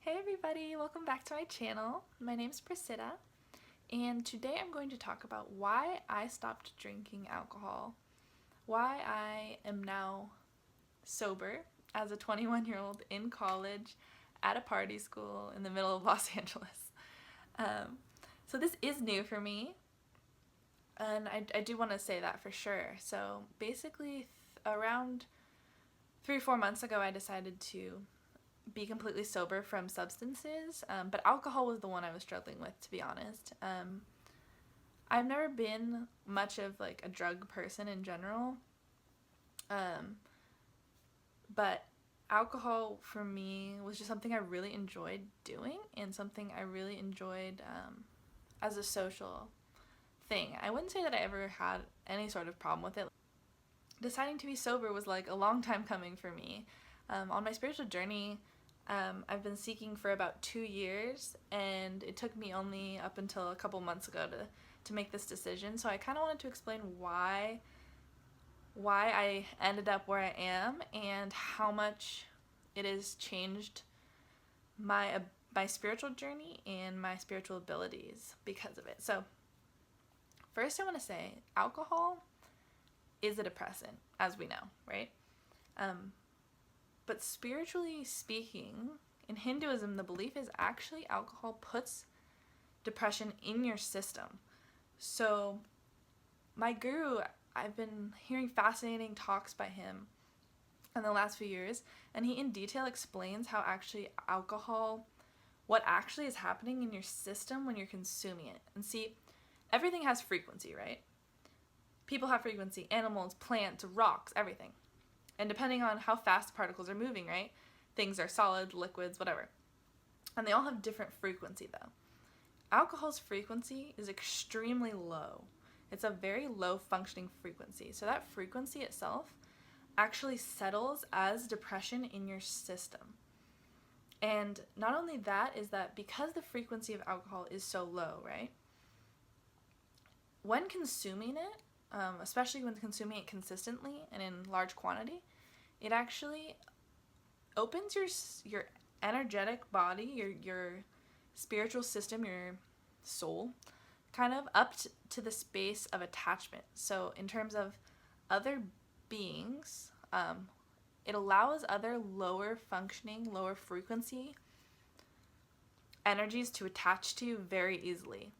Hey everybody, welcome back to my channel. My name is Priscilla, and today I'm going to talk about why I stopped drinking alcohol, why I am now sober as a 21-year-old in college at a party school in the middle of Los Angeles. So this is new for me, and I do want to say that for sure. So basically around 3 or 4 months ago I decided to be completely sober from substances, but alcohol was the one I was struggling with, to be honest. I've never been much of like a drug person in general, but alcohol for me was just something I really enjoyed doing and something I really enjoyed as a social thing. I wouldn't say that I ever had any sort of problem with it. Deciding to be sober was like a long time coming for me. On my spiritual journey, I've been seeking for about 2 years, and it took me only up until a couple months ago to make this decision. So I kind of wanted to explain why I ended up where I am and how much it has changed my spiritual journey and my spiritual abilities because of it. So first I want to say alcohol is a depressant, as we know, right? But spiritually speaking, in Hinduism, the belief is actually alcohol puts depression in your system. So my guru, I've been hearing fascinating talks by him in the last few years, and he in detail explains how actually alcohol, what actually is happening in your system when you're consuming it. And see, everything has frequency, right? People have frequency, animals, plants, rocks, everything. And depending on how fast particles are moving, right? Things are solid, liquids, whatever. And they all have different frequency though. Alcohol's frequency is extremely low. It's a very low functioning frequency. So that frequency itself actually settles as depression in your system. And not only that, is that because the frequency of alcohol is so low, right? When consuming it, especially when consuming it consistently and in large quantity, it actually opens your energetic body, your spiritual system, your soul, kind of up to the space of attachment. So in terms of other beings, it allows other lower functioning, lower frequency energies to attach to you very easily.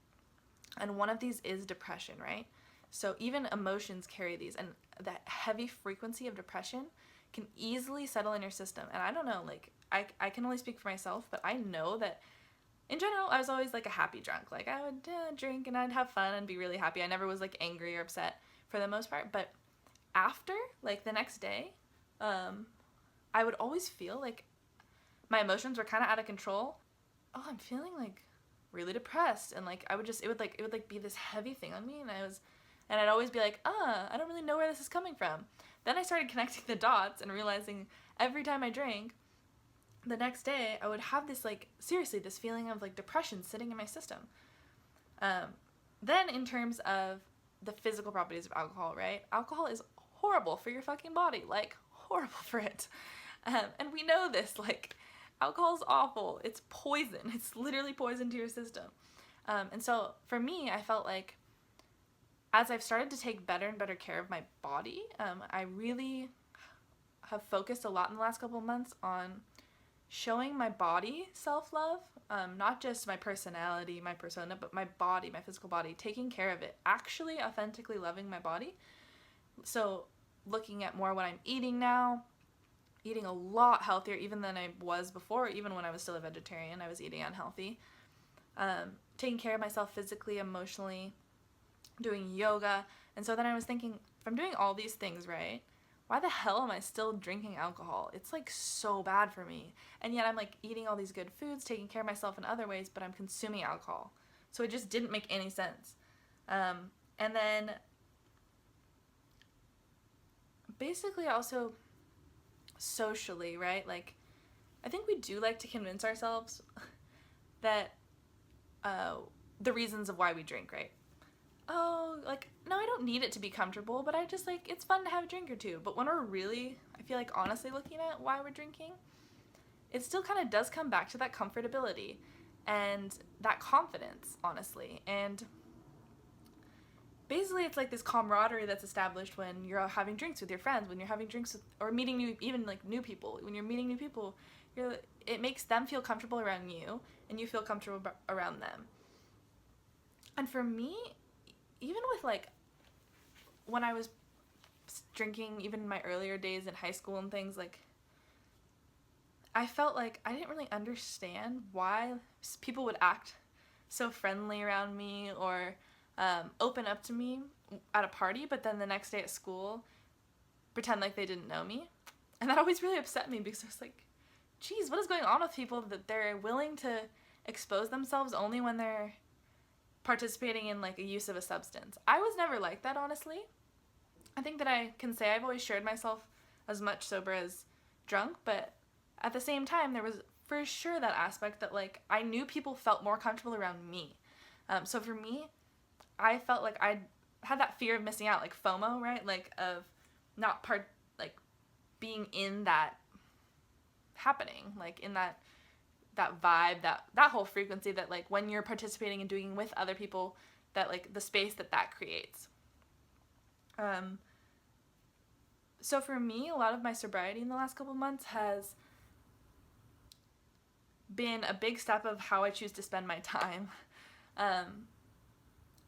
And one of these is depression, right? So even emotions carry these, and that heavy frequency of depression can easily settle in your system. And I don't know, like, I can only speak for myself, but I know that in general, I was always like a happy drunk. Like, I would drink and I'd have fun and be really happy. I never was like angry or upset for the most part. But after, like the next day, I would always feel like my emotions were kind of out of control. Oh, I'm feeling like really depressed, and like it would be this heavy thing on me, and I'd always be like, I don't really know where this is coming from. Then I started connecting the dots and realizing every time I drank, the next day I would have this, like, seriously, this feeling of like depression sitting in my system. Then in terms of the physical properties of alcohol, right? Alcohol is horrible for your fucking body, like horrible for it. And we know this, like, alcohol is awful. It's poison. It's literally poison to your system. And so for me, I felt like as I've started to take better and better care of my body, I really have focused a lot in the last couple of months on showing my body self-love, not just my personality, my persona, but my body, my physical body, taking care of it, actually authentically loving my body. So looking at more what I'm eating now, eating a lot healthier even than I was before. Even when I was still a vegetarian, I was eating unhealthy. Taking care of myself physically, emotionally, doing yoga. And so then I was thinking, if I'm doing all these things right, why the hell am I still drinking alcohol? It's like so bad for me. And yet I'm like eating all these good foods, taking care of myself in other ways, but I'm consuming alcohol. So it just didn't make any sense. And then basically also socially, right? Like, I think we do like to convince ourselves that the reasons of why we drink, right? Oh, like, no, I don't need it to be comfortable, but I just, like, it's fun to have a drink or two. But when we're really, I feel like, honestly looking at why we're drinking, it still kind of does come back to that comfortability and that confidence, honestly. And basically it's like this camaraderie that's established when you're having drinks with your friends, when you're having drinks with, or meeting new people. When you're meeting new people, it makes them feel comfortable around you, and you feel comfortable around them. And for me, even with like when I was drinking, even in my earlier days in high school and things, like I felt like I didn't really understand why people would act so friendly around me or open up to me at a party, but then the next day at school pretend like they didn't know me. And that always really upset me, because I was like, geez, what is going on with people that they're willing to expose themselves only when they're participating in like a use of a substance? I was never like that, honestly. I think that I can say I've always shared myself as much sober as drunk, but at the same time, there was for sure that aspect that like I knew people felt more comfortable around me. So for me, I felt like I had that fear of missing out, like FOMO, right? Like of not being in that happening, like in that vibe, that whole frequency that like when you're participating and doing with other people, that like the space that creates. So for me, a lot of my sobriety in the last couple months has been a big step of how I choose to spend my time.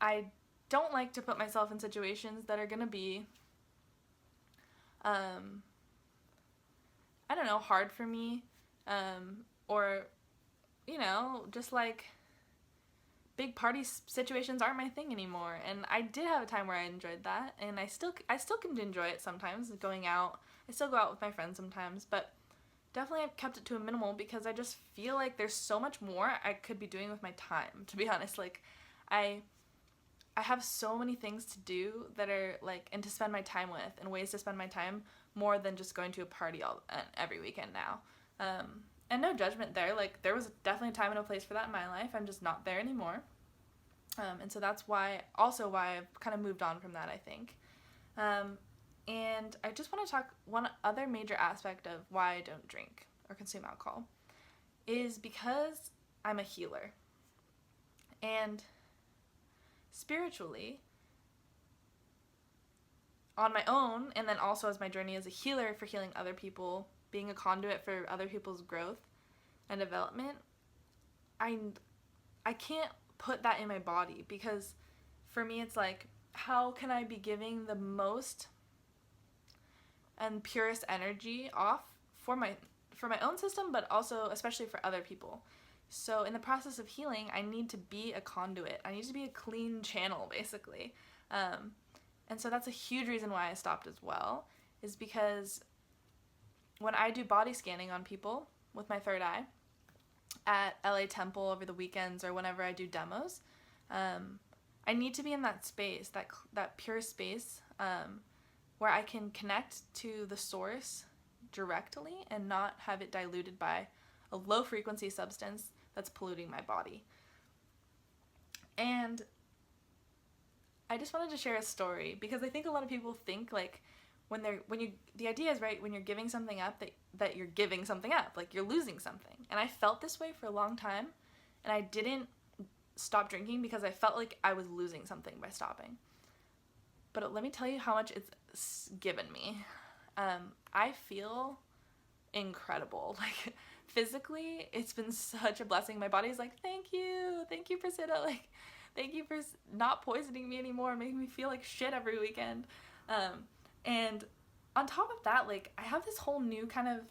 I don't like to put myself in situations that are gonna be I don't know, hard for me, or, you know, just like big party situations aren't my thing anymore. And I did have a time where I enjoyed that, and I still can enjoy it sometimes, going out. I still go out with my friends sometimes, but definitely I've kept it to a minimal because I just feel like there's so much more I could be doing with my time, to be honest. Like, I have so many things to do that are like, and to spend my time with, and ways to spend my time more than just going to a party every weekend now. And no judgment there. Like, there was definitely a time and a place for that in my life. I'm just not there anymore. And so that's why I've kind of moved on from that, I think. And I just want to talk, one other major aspect of why I don't drink or consume alcohol is because I'm a healer. And spiritually, on my own, and then also as my journey as a healer for healing other people, being a conduit for other people's growth and development, I can't put that in my body, because for me it's like, how can I be giving the most and purest energy off for my own system, but also especially for other people? So in the process of healing, I need to be a conduit. I need to be a clean channel, basically. And so that's a huge reason why I stopped as well, is because when I do body scanning on people with my third eye at LA Temple over the weekends, or whenever I do demos, I need to be in that space, that pure space, where I can connect to the source directly and not have it diluted by a low frequency substance that's polluting my body. And I just wanted to share a story, because I think a lot of people think like the idea is, right, when you're giving something up, that you're giving something up, like you're losing something. And I felt this way for a long time, and I didn't stop drinking because I felt like I was losing something by stopping. But let me tell you how much it's given me. I feel incredible. Like, physically, it's been such a blessing. My body's like, thank you, Priscilla. Like, thank you for not poisoning me anymore and making me feel like shit every weekend. And on top of that, like, I have this whole new kind of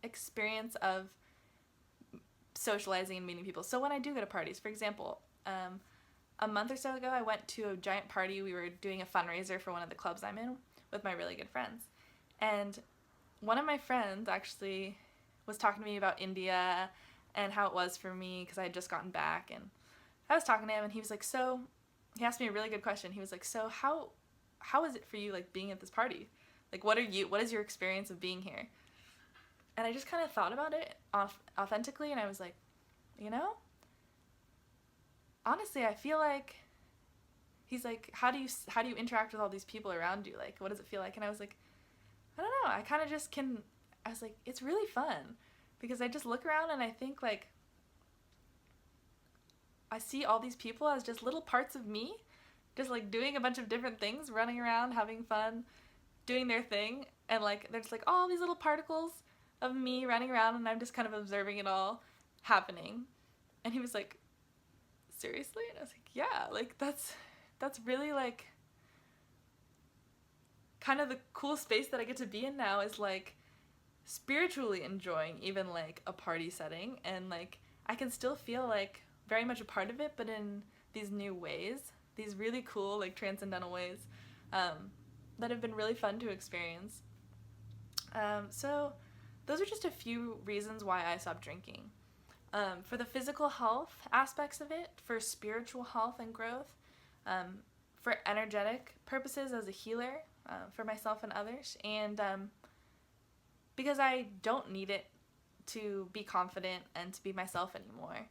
experience of socializing and meeting people. So when I do go to parties, for example, a month or so ago, I went to a giant party. We were doing a fundraiser for one of the clubs I'm in with my really good friends. And one of my friends actually was talking to me about India and how it was for me, because I had just gotten back. And I was talking to him, and he was like, he asked me a really good question. He was like, so how is it for you, like, being at this party? Like, what is your experience of being here? And I just kind of thought about it authentically, and I was like, you know, honestly, I feel like, he's like, how do you interact with all these people around you? Like, what does it feel like? And I was like, I don't know. I kind of just I was like, it's really fun, because I just look around and I think, like, I see all these people as just little parts of me, just like doing a bunch of different things, running around, having fun, doing their thing, and like there's like all these little particles of me running around, and I'm just kind of observing it all happening. And he was like, seriously? And I was like, yeah, like that's really like kind of the cool space that I get to be in now, is like spiritually enjoying even like a party setting, and like I can still feel like very much a part of it, but in these new ways, these really cool like transcendental ways, that have been really fun to experience. So those are just a few reasons why I stopped drinking. For the physical health aspects of it, for spiritual health and growth, for energetic purposes as a healer, for myself and others, and because I don't need it to be confident and to be myself anymore.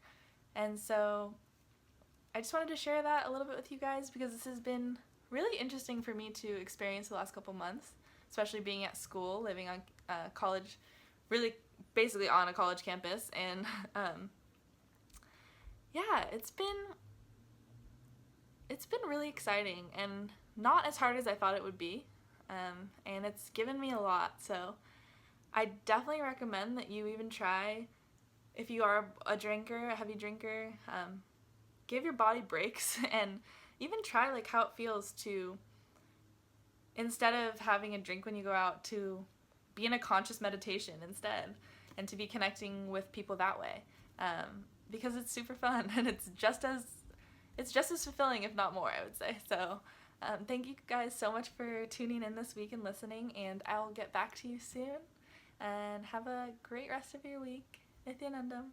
And so I just wanted to share that a little bit with you guys, because this has been really interesting for me to experience the last couple months, especially being at school, living on college, really basically on a college campus. And yeah, it's been really exciting and not as hard as I thought it would be, and it's given me a lot. So I definitely recommend that you even try, if you are a drinker, a heavy drinker, give your body breaks and even try like how it feels to, instead of having a drink when you go out, to be in a conscious meditation instead, and to be connecting with people that way, because it's super fun and it's just as fulfilling, if not more, I would say. So thank you guys so much for tuning in this week and listening, and I'll get back to you soon, and have a great rest of your week. Nityanandam.